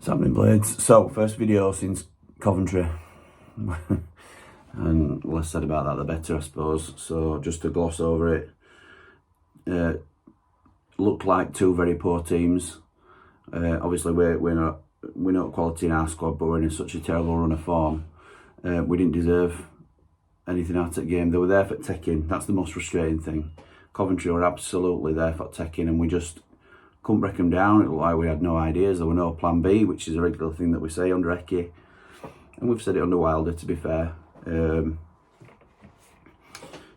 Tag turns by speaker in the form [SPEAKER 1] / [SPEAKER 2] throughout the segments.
[SPEAKER 1] Salmon Blades. So, first video since Coventry. And less said about that, the better, I suppose. So, just to gloss over it, looked like two very poor teams. Obviously, we're not quality in our squad, but we're in such a terrible run of form. We didn't deserve anything out of the game. They were there for taking. That's the most frustrating thing. Coventry were absolutely there for taking, and we just couldn't break them down. It looked like we had no ideas. There were no plan B, which is a regular thing that we say under Hecky. And we've said it under Wilder, to be fair.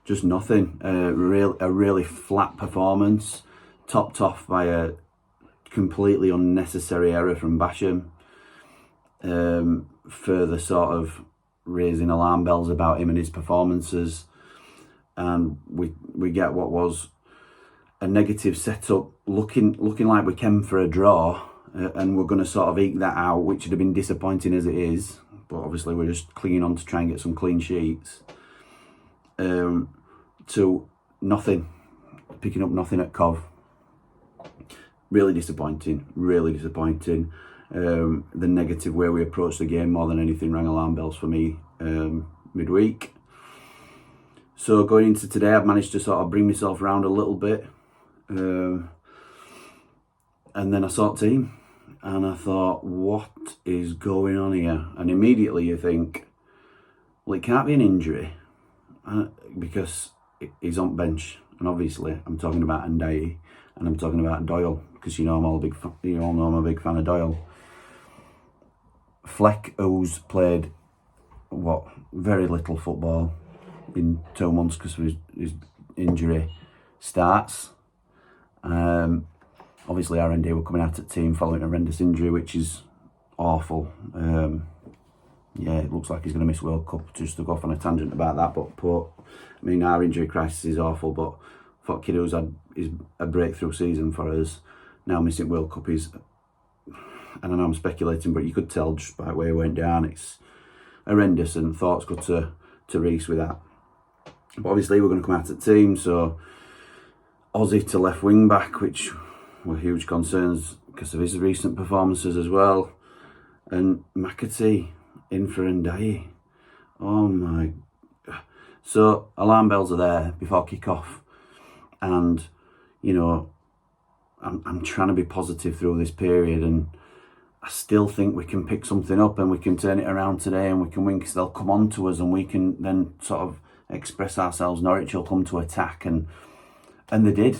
[SPEAKER 1] Just nothing. A really flat performance, topped off by a completely unnecessary error from Basham. Further sort of raising alarm bells about him and his performances. And we get what was a negative setup, looking like we came for a draw, and we're going to sort of eke that out, which would have been disappointing as it is. But obviously we're just clinging on to try and get some clean sheets. To nothing, picking up nothing at Cov. Really disappointing, really disappointing. The negative way we approached the game more than anything rang alarm bells for me midweek. So going into today, I've managed to sort of bring myself around a little bit. And then I saw the team and I thought, what is going on here? And immediately you think, well, it can't be an injury because he's on bench. And obviously I'm talking about Ndiaye and I'm talking about Doyle, because you all know I'm a big fan of Doyle. Fleck, who's played very little football in 2 months because of his injury, starts. Obviously R&D were coming out at the team following a horrendous injury, which is awful. Yeah, it looks like he's going to miss World Cup, just to go off on a tangent about that. But I mean, our injury crisis is awful, but for Kiddo's had a breakthrough season for us. Now missing World Cup is, I don't know, I'm speculating, but you could tell just by the way it went down, it's horrendous, and thoughts go to Reece with that. But obviously we're going to come out at the team, so Ozzy to left wing back, which were huge concerns because of his recent performances as well, and McAtee in for Ndiaye. Oh my! So alarm bells are there before kick-off, and you know I'm trying to be positive through this period, and I still think we can pick something up and we can turn it around today and we can win because they'll come on to us and we can then sort of express ourselves. Norwich will come to attack, and they did.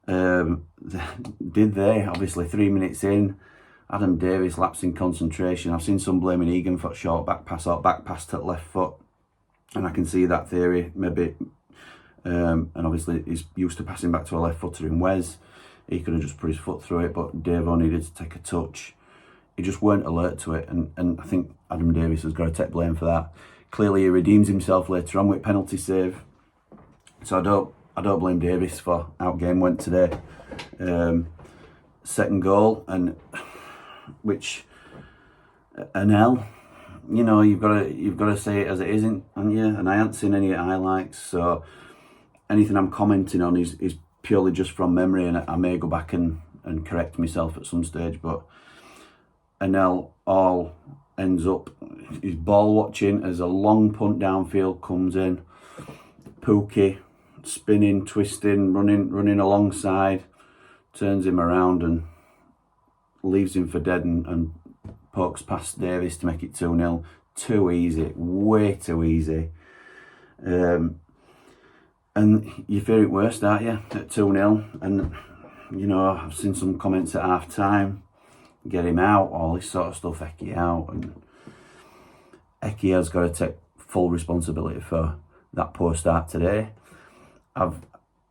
[SPEAKER 1] Did they? Obviously 3 minutes in, Adam Davies lapsing concentration. I've seen some blaming Egan for short back pass or back pass to left foot, and I can see that theory maybe. And obviously he's used to passing back to a left footer in Wes. He could have just put his foot through it, but Davo needed to take a touch. He just weren't alert to it, and I think Adam Davies has got to take blame for that. Clearly he redeems himself later on with penalty save, so I don't blame Davies for how game went today. Second goal, and which an L, you know, you've got to say it as it isn't, haven't you? And I haven't seen any highlights, so anything I'm commenting on is purely just from memory, and I may go back and correct myself at some stage. But an L all ends up his ball watching as a long punt downfield comes in. Pookie spinning, twisting, running alongside, turns him around and leaves him for dead and pokes past Davies to make it 2-0. Too easy, way too easy. And you fear it worst, aren't you, at 2-0? And, you know, I've seen some comments at half-time, get him out, all this sort of stuff, Hecky out. And Hecky has got to take full responsibility for that poor start today. I've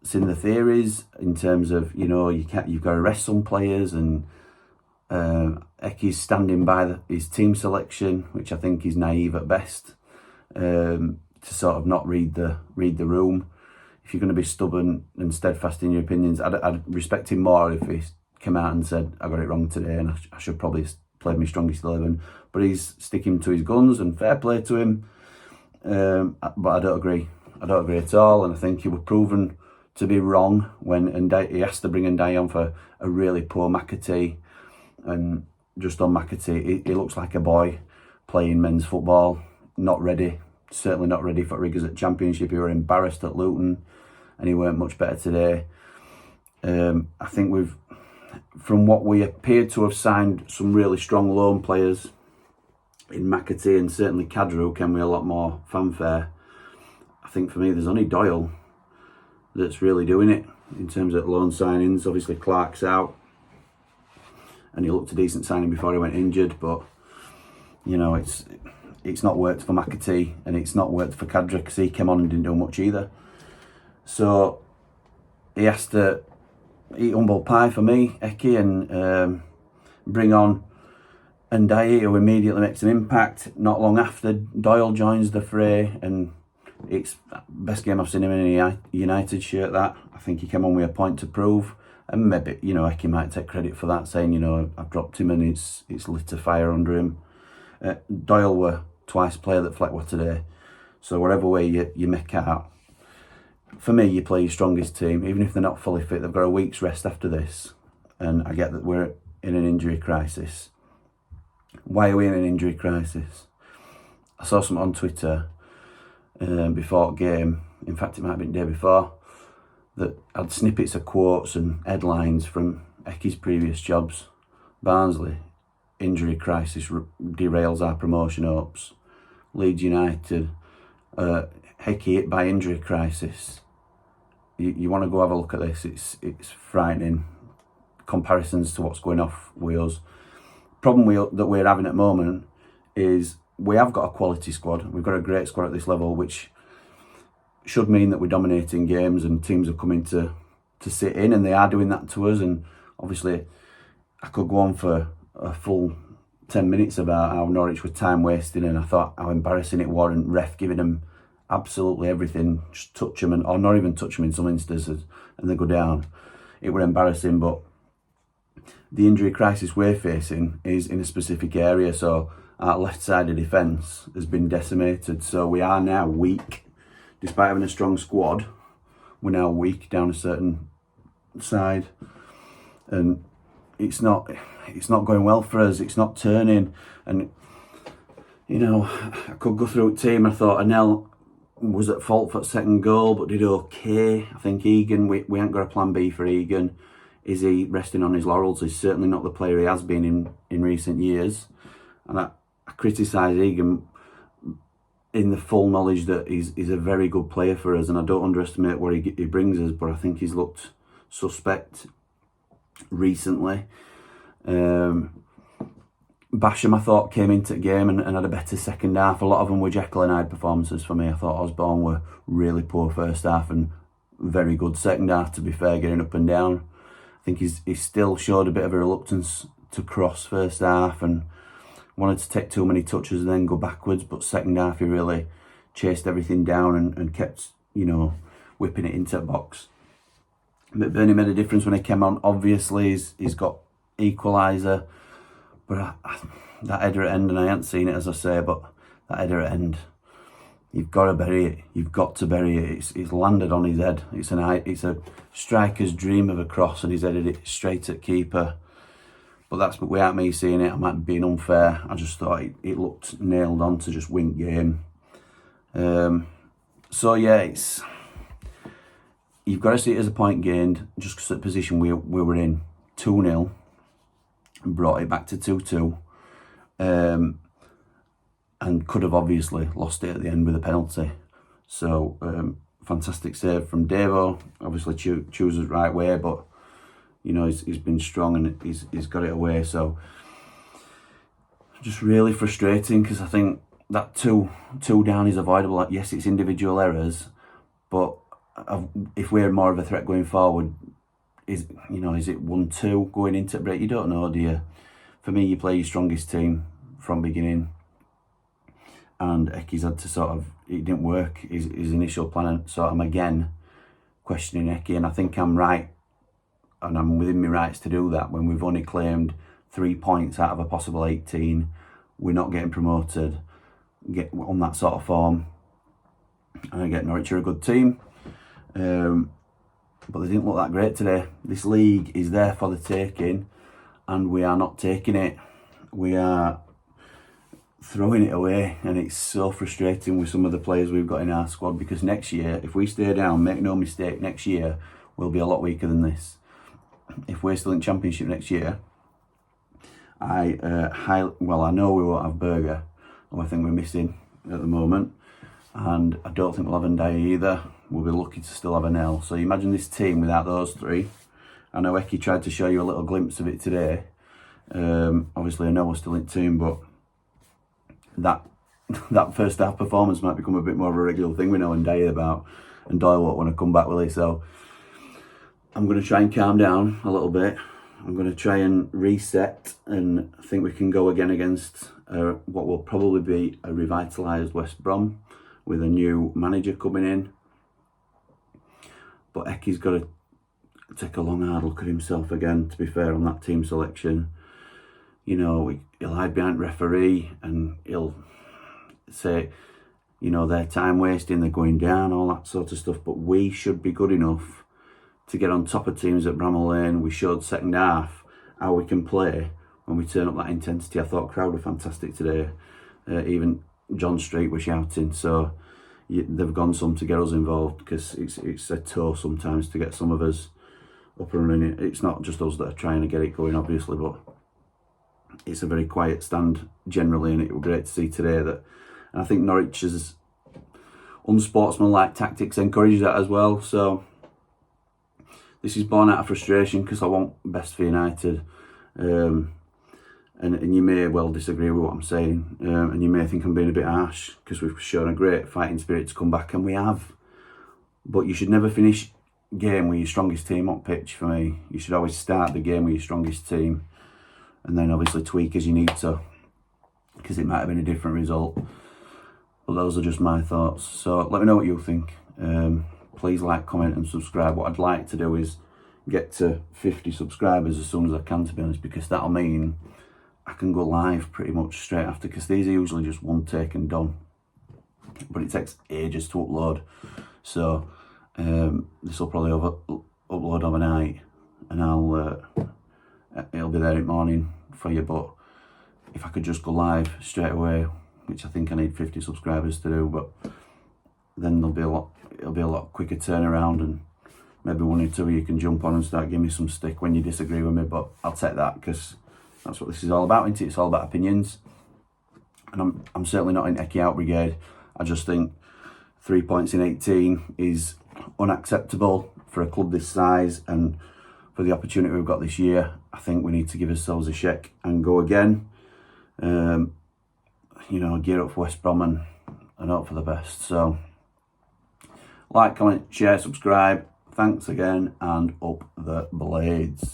[SPEAKER 1] seen the theories in terms of, you know, you've got to rest some players, and Hecky's standing by his team selection, which I think is naive at best, to sort of not read the room. If you're going to be stubborn and steadfast in your opinions, I'd respect him more if he came out and said, I got it wrong today and I should probably have played my strongest 11. But he's sticking to his guns, and fair play to him. But I don't agree. I don't agree at all, and I think he was proven to be wrong when he has to bring Ndiaye on for a really poor McAtee. And just on McAtee. He looks like a boy playing men's football, not ready, certainly not ready for rigours at Championship. He were embarrassed at Luton and he weren't much better today. I think from what we appeared to have signed some really strong loan players in McAtee and certainly Kadru came with a lot more fanfare. I think for me there's only Doyle that's really doing it in terms of loan signings. Obviously Clark's out and he looked a decent signing before he went injured, but you know, it's not worked for McAtee and it's not worked for Kadru because he came on and didn't do much either. So he has to eat humble pie for me, Hecky, and bring on Ndiaye, who immediately makes an impact. Not long after, Doyle joins the fray, and it's the best game I've seen him in a United shirt. That I think he came on with a point to prove, and maybe, you know, Hecky might take credit for that, saying, you know, I've dropped him and it's lit a fire under him. Doyle were twice player that Fleck were today, so whatever way you make out, for me, you play your strongest team, even if they're not fully fit. They've got a week's rest after this, and I get that we're in an injury crisis. Why are we in an injury crisis? I saw something on Twitter before game, in fact it might have been the day before, that had snippets of quotes and headlines from Hecky's previous jobs. Barnsley, injury crisis derails our promotion hopes. Leeds United, Hecky hit by injury crisis. You want to go have a look at this, it's frightening. Comparisons to what's going off with us. Problem that we're having at the moment is we have got a quality squad. We've got a great squad at this level, which should mean that we're dominating games and teams are coming to sit in, and they are doing that to us. And obviously I could go on for a full 10 minutes about how Norwich were time wasting, and I thought how embarrassing it was, and ref giving them absolutely everything, just touch them or not even touch them in some instances and they go down. It were embarrassing, but the injury crisis we're facing is in a specific area. So our left side of defence has been decimated, so we are now weak. Despite having a strong squad, we're now weak down a certain side, and it's not going well for us. It's not turning, and you know, I could go through a team. I thought Anel was at fault for second goal, but did okay. I think Egan, we ain't got a plan B for Egan. Is he resting on his laurels? He's certainly not the player he has been in recent years. And I criticise Egan in the full knowledge that he's a very good player for us, and I don't underestimate what he brings us, but I think he's looked suspect recently. Basham, I thought, came into the game and had a better second half. A lot of them were Jekyll and Hyde performances for me. I thought Osborne were really poor first half and very good second half, to be fair, getting up and down. I think he still showed a bit of a reluctance to cross first half and wanted to take too many touches and then go backwards, but second half he really chased everything down and kept, you know, whipping it into the box. But Bernie made a difference when he came on. Obviously he's got equaliser, but that header at end, and I haven't seen it as I say, but that header at end, you've got to bury it. You've got to bury it. It's landed on his head. It's a striker's dream of a cross, and he's headed it straight at keeper. But that's without me seeing it. I might be being unfair. I just thought it looked nailed on to just win game. So yeah, you've got to see it as a point gained, just because of the position we were in, 2-0, and brought it back to 2-2. And could have obviously lost it at the end with a penalty. So fantastic save from Devo. Obviously chooses the right way, but you know, he's been strong and he's got it away. So just really frustrating, because I think that two down is avoidable. Yes, it's individual errors, but if we're more of a threat going forward, is it 1-2 going into break? You don't know, do you? For me, you play your strongest team from beginning, and Hecky's had to it didn't work, his initial plan, so I'm again questioning Hecky, and I think I'm right, and I'm within my rights to do that when we've only claimed 3 points out of a possible 18. We're not getting promoted, get on that sort of form, and I get Norwich are a good team, but they didn't look that great today. This league is there for the taking, and we are not taking it. we are throwing it away, and it's so frustrating with some of the players we've got in our squad, because next year, if we stay down, make no mistake, next year we'll be a lot weaker than this. If we're still in Championship next year, I know we won't have Berger, who I think we're missing at the moment, and I don't think we'll have Ndai either. We'll be lucky to still have Nel. So you imagine this team without those three. I know Hecky tried to show you a little glimpse of it today. Obviously I know we're still in tune, but that first half performance might become a bit more of a regular thing we know Ndai about, and Doyle won't want to come back, will he? So I'm going to try and calm down a little bit. I'm going to try and reset, and I think we can go again against what will probably be a revitalised West Brom with a new manager coming in. But Hecky's got to take a long hard look at himself again, to be fair, on that team selection. You know, he'll hide behind referee and he'll say, you know, they're time wasting, they're going down, all that sort of stuff. But we should be good enough to get on top of teams at Bramall Lane. We showed second half how we can play when we turn up that intensity. I thought crowd were fantastic today. Even John Street was shouting. So they've gone some to get us involved, because it's a tour sometimes to get some of us up and running. It's not just us that are trying to get it going, obviously, but it's a very quiet stand generally, and it was great to see today that. And I think Norwich's unsportsmanlike tactics encourage that as well. So this is born out of frustration, because I want best for United. And you may well disagree with what I'm saying, and you may think I'm being a bit harsh, because we've shown a great fighting spirit to come back, and we have. But you should never finish game with your strongest team on pitch, for me. You should always start the game with your strongest team, and then obviously tweak as you need to, because it might have been a different result. But those are just my thoughts. So let me know what you think. Please like, comment and subscribe. What I'd like to do is get to 50 subscribers as soon as I can, to be honest, because that'll mean I can go live pretty much straight after, because these are usually just one take and done. But it takes ages to upload. So this will probably upload overnight, and it'll be there in the morning for you. But if I could just go live straight away, which I think I need 50 subscribers to do, but then it'll be a lot quicker turnaround, and maybe one or two of you can jump on and start giving me some stick when you disagree with me. But I'll take that, because that's what this is all about, isn't it? It's all about opinions. And I'm certainly not in Hecky out brigade. I just think 3 points in 18 is unacceptable for a club this size, and for the opportunity we've got this year, I think we need to give ourselves a shake and go again. You know, gear up for West Brom and hope for the best. So like, comment, share, subscribe. Thanks again, and up the blades.